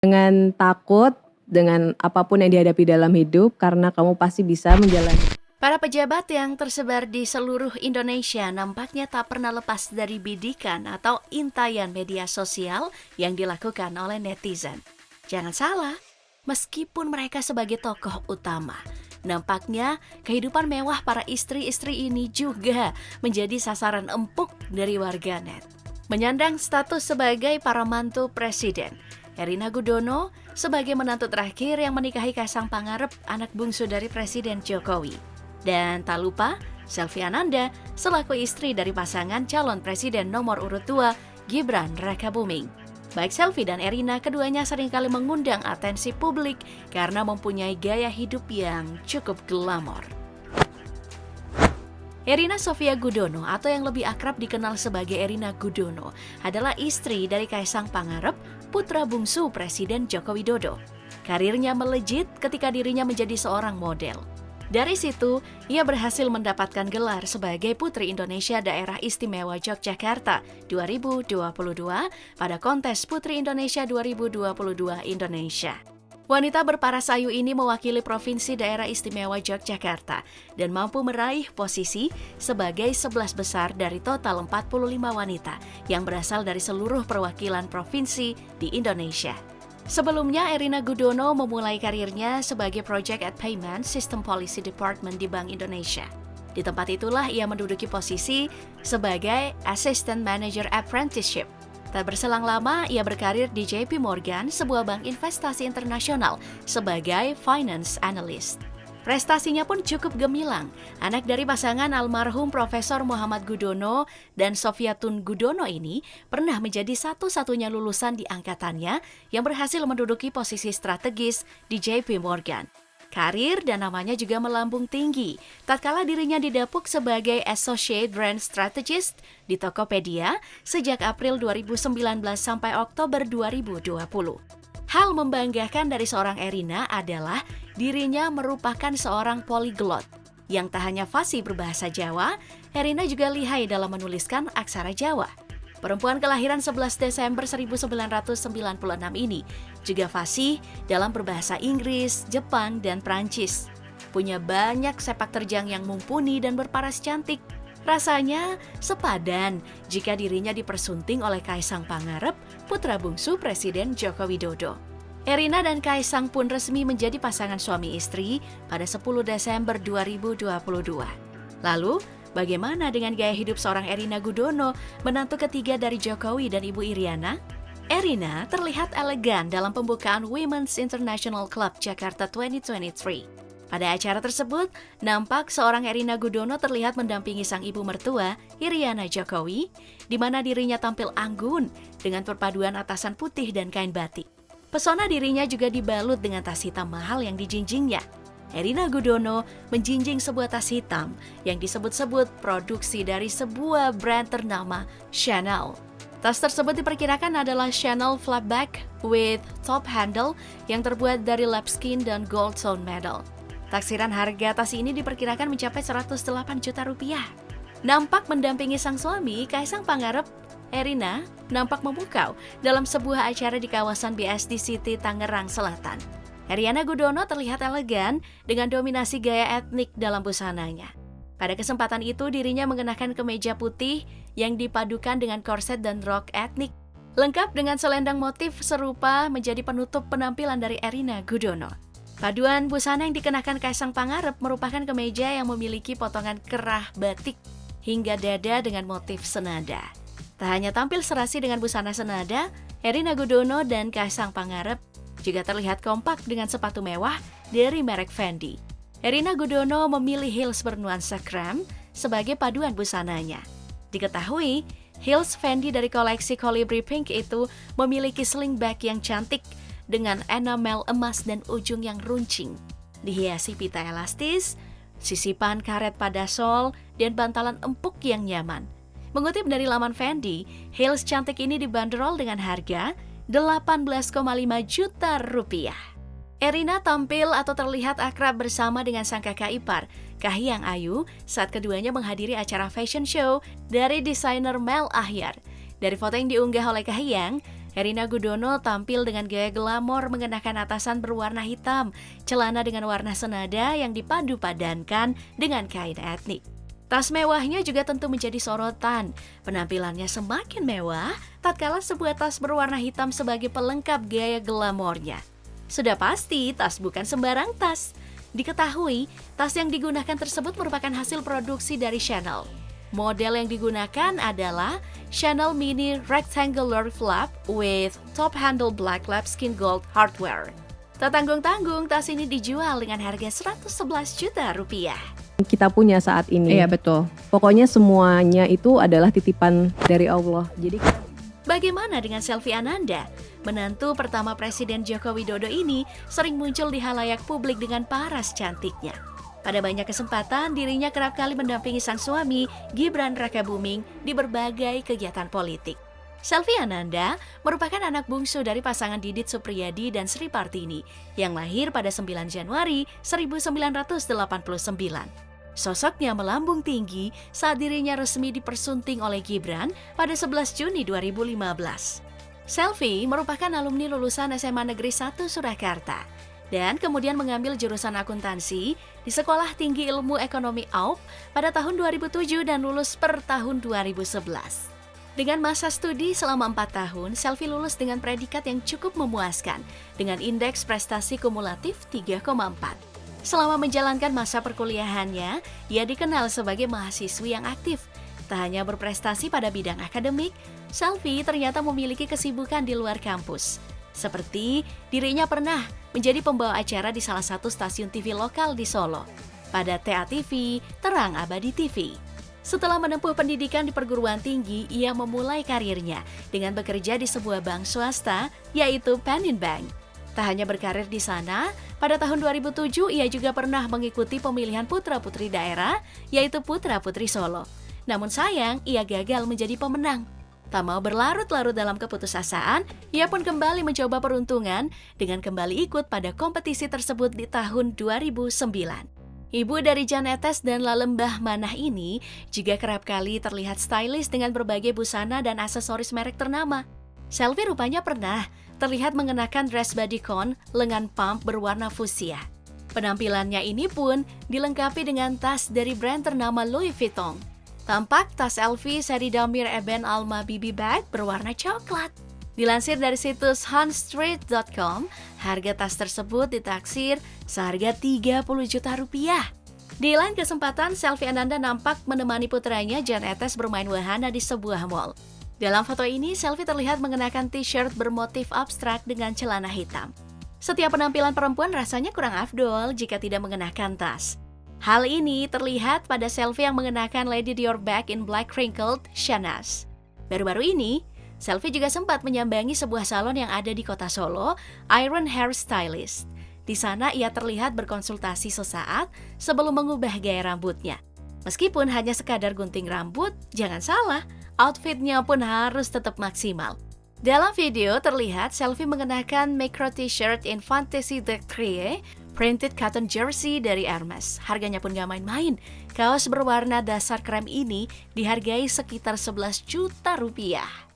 Dengan takut, dengan apapun yang dihadapi dalam hidup, karena kamu pasti bisa menjalani. Para pejabat yang tersebar di seluruh Indonesia nampaknya tak pernah lepas dari bidikan atau intayan media sosial yang dilakukan oleh netizen. Jangan salah, meskipun mereka sebagai tokoh utama, nampaknya kehidupan mewah para istri-istri ini juga menjadi sasaran empuk dari warganet. Menyandang status sebagai para mantu presiden, Erina Gudono sebagai menantu terakhir yang menikahi Kaisang Pangarep, anak bungsu dari Presiden Jokowi. Dan tak lupa, Selvi Ananda selaku istri dari pasangan calon presiden nomor urut 2, Gibran Rakabuming. Baik Selvi dan Erina, keduanya seringkali mengundang atensi publik karena mempunyai gaya hidup yang cukup glamor. Erina Sofia Gudono atau yang lebih akrab dikenal sebagai Erina Gudono adalah istri dari Kaisang Pangarep, putra bungsu Presiden Joko Widodo. Karirnya melejit ketika dirinya menjadi seorang model. Dari situ, ia berhasil mendapatkan gelar sebagai Putri Indonesia Daerah Istimewa Yogyakarta 2022 pada kontes Putri Indonesia 2022 Indonesia. Wanita berparas ayu ini mewakili Provinsi Daerah Istimewa Yogyakarta dan mampu meraih posisi sebagai 11 besar dari total 45 wanita yang berasal dari seluruh perwakilan provinsi di Indonesia. Sebelumnya, Erina Gudono memulai karirnya sebagai Project at Payment System Policy Department di Bank Indonesia. Di tempat itulah ia menduduki posisi sebagai Assistant Manager Apprenticeship. Tak berselang lama, ia berkarir di JP Morgan, sebuah bank investasi internasional, sebagai Finance Analyst. Prestasinya pun cukup gemilang. Anak dari pasangan almarhum Profesor Muhammad Gudono dan Sofiatun Gudono ini pernah menjadi satu-satunya lulusan di angkatannya yang berhasil menduduki posisi strategis di JP Morgan. Karir dan namanya juga melambung tinggi tatkala dirinya didapuk sebagai Associate Brand Strategist di Tokopedia sejak April 2019 sampai Oktober 2020. Hal membanggakan dari seorang Erina adalah dirinya merupakan seorang polyglot. Yang tak hanya fasih berbahasa Jawa, Erina juga lihai dalam menuliskan aksara Jawa. Perempuan kelahiran 11 Desember 1996 ini juga fasih dalam berbahasa Inggris, Jepang, dan Prancis. Punya banyak sepak terjang yang mumpuni dan berparas cantik. Rasanya sepadan jika dirinya dipersunting oleh Kaisang Pangarep, putra bungsu Presiden Joko Widodo. Erina dan Kaisang pun resmi menjadi pasangan suami istri pada 10 Desember 2022. Lalu, bagaimana dengan gaya hidup seorang Erina Gudono, menantu ketiga dari Jokowi dan Ibu Iriana? Erina terlihat elegan dalam pembukaan Women's International Club Jakarta 2023. Pada acara tersebut, nampak seorang Erina Gudono terlihat mendampingi sang ibu mertua, Iriana Jokowi, di mana dirinya tampil anggun dengan perpaduan atasan putih dan kain batik. Pesona dirinya juga dibalut dengan tas hitam mahal yang dijinjingnya. Erina Gudono menjinjing sebuah tas hitam yang disebut-sebut produksi dari sebuah brand ternama Chanel. Tas tersebut diperkirakan adalah Chanel Flapback with top handle yang terbuat dari lambskin dan gold tone metal. Taksiran harga tas ini diperkirakan mencapai 108 juta rupiah. Nampak mendampingi sang suami, Kaisang Pangarep, Erina nampak memukau dalam sebuah acara di kawasan BSD City, Tangerang Selatan. Erina Gudono terlihat elegan dengan dominasi gaya etnik dalam busananya. Pada kesempatan itu dirinya mengenakan kemeja putih yang dipadukan dengan korset dan rok etnik. Lengkap dengan selendang motif serupa menjadi penutup penampilan dari Erina Gudono. Paduan busana yang dikenakan Kaisang Pangarep merupakan kemeja yang memiliki potongan kerah batik hingga dada dengan motif senada. Tak hanya tampil serasi dengan busana senada, Erina Gudono dan Kaisang Pangarep juga terlihat kompak dengan sepatu mewah dari merek Fendi. Erina Gudono memilih heels bernuansa krem sebagai paduan busananya. Diketahui, heels Fendi dari koleksi Colibri Pink itu memiliki sling bag yang cantik dengan enamel emas dan ujung yang runcing. Dihiasi pita elastis, sisipan karet pada sol, dan bantalan empuk yang nyaman. Mengutip dari laman Fendi, heels cantik ini dibanderol dengan harga 18,5 juta rupiah. Erina tampil atau terlihat akrab bersama dengan sang kakak ipar, Kahiyang Ayu, saat keduanya menghadiri acara fashion show dari desainer Mel Ahyar. Dari foto yang diunggah oleh Kahiyang, Erina Gudono tampil dengan gaya glamor mengenakan atasan berwarna hitam, celana dengan warna senada yang dipadu padankan dengan kain etnik. Tas mewahnya juga tentu menjadi sorotan. Penampilannya semakin mewah tatkala sebuah tas berwarna hitam sebagai pelengkap gaya glamornya. Sudah pasti tas bukan sembarang tas. Diketahui, tas yang digunakan tersebut merupakan hasil produksi dari Chanel. Model yang digunakan adalah Chanel Mini Rectangular Flap with top handle black lambskin gold hardware. Tak tanggung-tanggung, tas ini dijual dengan harga 111 juta rupiah. Kita punya saat ini. Iya betul. Pokoknya semuanya itu adalah titipan dari Allah. Jadi Bagaimana dengan Selvi Ananda? Menantu pertama Presiden Joko Widodo ini sering muncul di halayak publik dengan paras cantiknya. Pada banyak kesempatan, dirinya kerap kali mendampingi sang suami, Gibran Rakabuming, di berbagai kegiatan politik. Selvi Ananda merupakan anak bungsu dari pasangan Didit Supriyadi dan Sri Partini yang lahir pada 9 Januari 1989. Sosoknya melambung tinggi saat dirinya resmi dipersunting oleh Gibran pada 11 Juni 2015. Selvi merupakan alumni lulusan SMA Negeri 1 Surakarta dan kemudian mengambil jurusan akuntansi di Sekolah Tinggi Ilmu Ekonomi AUP pada tahun 2007 dan lulus per tahun 2011. Dengan masa studi selama 4 tahun, Selvi lulus dengan predikat yang cukup memuaskan dengan indeks prestasi kumulatif 3,4. Selama menjalankan masa perkuliahannya, ia dikenal sebagai mahasiswi yang aktif. Tak hanya berprestasi pada bidang akademik, Selvi ternyata memiliki kesibukan di luar kampus. Seperti dirinya pernah menjadi pembawa acara di salah satu stasiun TV lokal di Solo, pada TA-TV, Terang Abadi TV. Setelah menempuh pendidikan di perguruan tinggi, ia memulai karirnya dengan bekerja di sebuah bank swasta, yaitu Panin Bank. Tak hanya berkarir di sana, pada tahun 2007 ia juga pernah mengikuti pemilihan putra-putri daerah, yaitu Putra-Putri Solo. Namun sayang, ia gagal menjadi pemenang. Tak mau berlarut-larut dalam keputusasaan, ia pun kembali mencoba peruntungan dengan kembali ikut pada kompetisi tersebut di tahun 2009. Ibu dari Jan Etes dan Lalembah Manah ini juga kerap kali terlihat stylish dengan berbagai busana dan aksesoris merek ternama. Selvi rupanya pernah terlihat mengenakan dress bodycon lengan pump berwarna fuchsia. Penampilannya ini pun dilengkapi dengan tas dari brand ternama Louis Vuitton. Tampak tas LV seri Damir Eben Alma BB Bag berwarna coklat. Dilansir dari situs hanstreet.com, harga tas tersebut ditaksir seharga 30 juta rupiah. Di lain kesempatan, Selvi Ananda nampak menemani putranya Jan Etes bermain wahana di sebuah mall. Dalam foto ini, Selvi terlihat mengenakan t-shirt bermotif abstrak dengan celana hitam. Setiap penampilan perempuan rasanya kurang afdol jika tidak mengenakan tas. Hal ini terlihat pada Selvi yang mengenakan Lady Dior bag in black crinkled Chanel. Baru-baru ini, Selvi juga sempat menyambangi sebuah salon yang ada di kota Solo, Iron Hair Stylist. Di sana ia terlihat berkonsultasi sesaat sebelum mengubah gaya rambutnya. Meskipun hanya sekadar gunting rambut, jangan salah, outfitnya pun harus tetap maksimal. Dalam video terlihat Selvi mengenakan micro t-shirt in Fantasy de Trier, printed cotton jersey dari Hermes. Harganya pun gak main-main. Kaos berwarna dasar krem ini dihargai sekitar 11 juta rupiah.